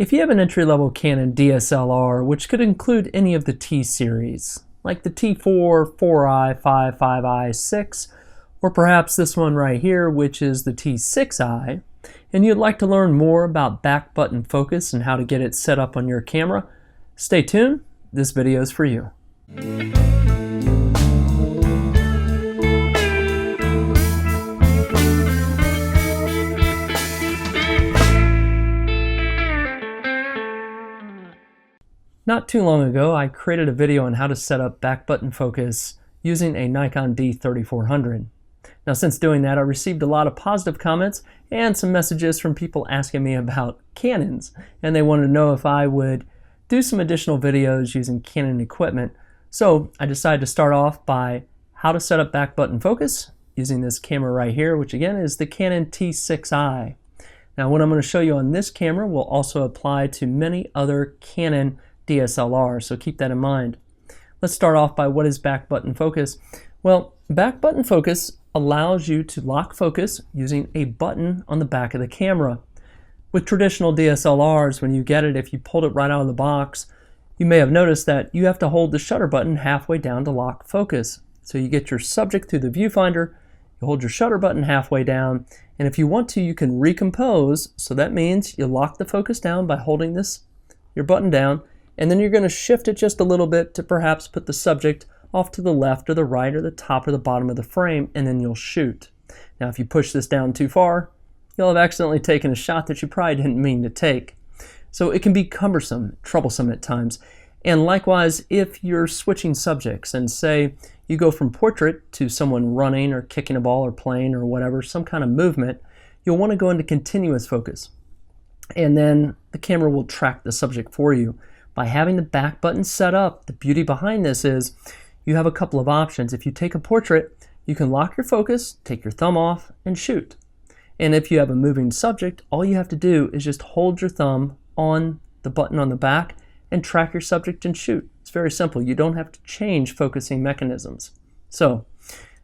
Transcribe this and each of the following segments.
If you have an entry-level Canon DSLR, which could include any of the T series, like the T4, 4i, 5, 5i, 6, or perhaps this one right here, which is the T6i, and you'd like to learn more about back button focus and how to get it set up on your camera, stay tuned. This video is for you. Not too long ago, I created a video on how to set up back button focus using a Nikon D3400. Now, since doing that, I received a lot of positive comments and some messages from people asking me about Canons, and they wanted to know if I would do some additional videos using Canon equipment. So I decided to start off by how to set up back button focus using this camera right here, which again is the Canon T6i. Now, what I'm going to show you on this camera will also apply to many other Canon DSLR, so keep that in mind. Let's start off by what is back button focus. Well, back button focus allows you to lock focus using a button on the back of the camera. With traditional DSLRs, when you get it, if you pulled it right out of the box, you may have noticed that you have to hold the shutter button halfway down to lock focus. So you get your subject through the viewfinder, you hold your shutter button halfway down, and if you want to, you can recompose. So that means you lock the focus down by holding your button down, and then you're going to shift it just a little bit to perhaps put the subject off to the left or the right or the top or the bottom of the frame, and then you'll shoot. Now, if you push this down too far, you'll have accidentally taken a shot that you probably didn't mean to take. So it can be cumbersome, troublesome at times. And likewise, if you're switching subjects and say you go from portrait to someone running or kicking a ball or playing or whatever, some kind of movement, you'll want to go into continuous focus. And then the camera will track the subject for you. By having the back button set up, the beauty behind this is you have a couple of options. If you take a portrait, you can lock your focus, take your thumb off, and shoot. And if you have a moving subject, all you have to do is just hold your thumb on the button on the back and track your subject and shoot. It's very simple. You don't have to change focusing mechanisms. So,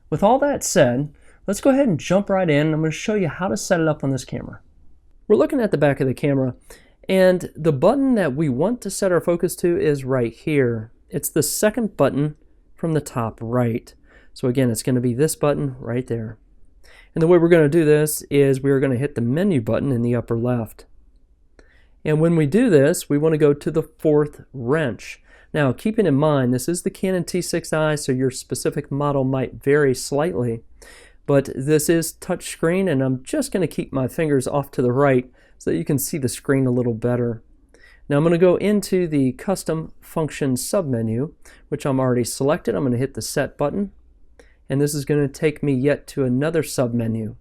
with all that said, let's go ahead and jump right in. I'm going to show you how to set it up on this camera. We're looking at the back of the camera, and the button that we want to set our focus to is right here. It's the second button from the top right. So again, it's going to be this button right there. And the way we're going to do this is we're going to hit the menu button in the upper left. And when we do this, we want to go to the fourth wrench. Now, keeping in mind, this is the Canon T6i, so your specific model might vary slightly. But this is touchscreen, and I'm just going to keep my fingers off to the right so that you can see the screen a little better. Now I'm going to go into the custom function submenu, which I'm already selected. I'm going to hit the set button, and this is going to take me yet to another submenu.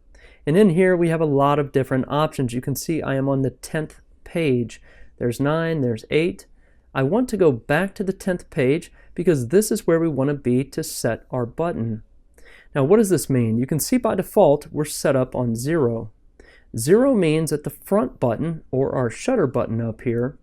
And in here we have a lot of different options. You can see I am on the 10th page. There's 9, there's 8. I want to go back to the 10th page because this is where we want to be to set our button. Now, what does this mean? You can see by default we're set up on 0. 0 means that the front button, or our shutter button up here,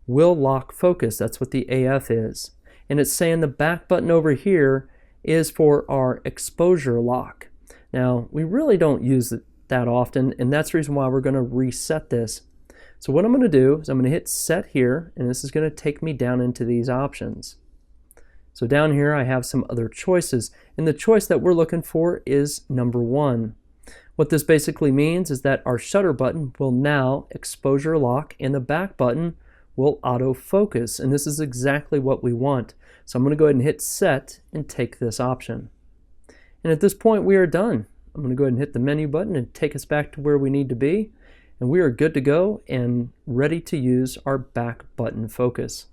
will lock focus. That's what the AF is. And it's saying the back button over here is for our exposure lock. Now, we really don't use it that often, and that's the reason why we're going to reset this. So what I'm going to do is I'm going to hit set here, and this is going to take me down into these options. So down here I have some other choices, and the choice that we're looking for is number 1. What this basically means is that our shutter button will now exposure lock and the back button will autofocus, and this is exactly what we want. So I'm going to go ahead and hit set and take this option. And at this point we are done. I'm going to go ahead and hit the menu button and take us back to where we need to be, and we are good to go and ready to use our back button focus.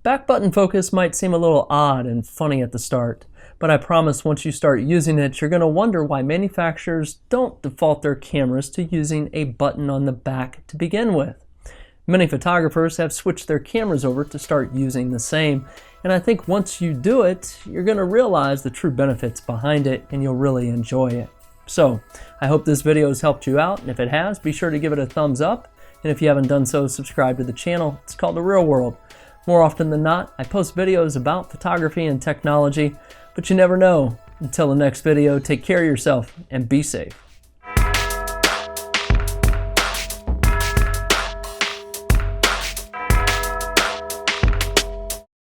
Back button focus might seem a little odd and funny at the start, but I promise once you start using it, you're going to wonder why manufacturers don't default their cameras to using a button on the back to begin with. Many photographers have switched their cameras over to start using the same, and I think once you do it, you're going to realize the true benefits behind it and you'll really enjoy it. So, I hope this video has helped you out, and if it has, be sure to give it a thumbs up, and if you haven't done so, subscribe to the channel. It's called The Real World. More often than not, I post videos about photography and technology, but you never know. Until the next video, take care of yourself and be safe.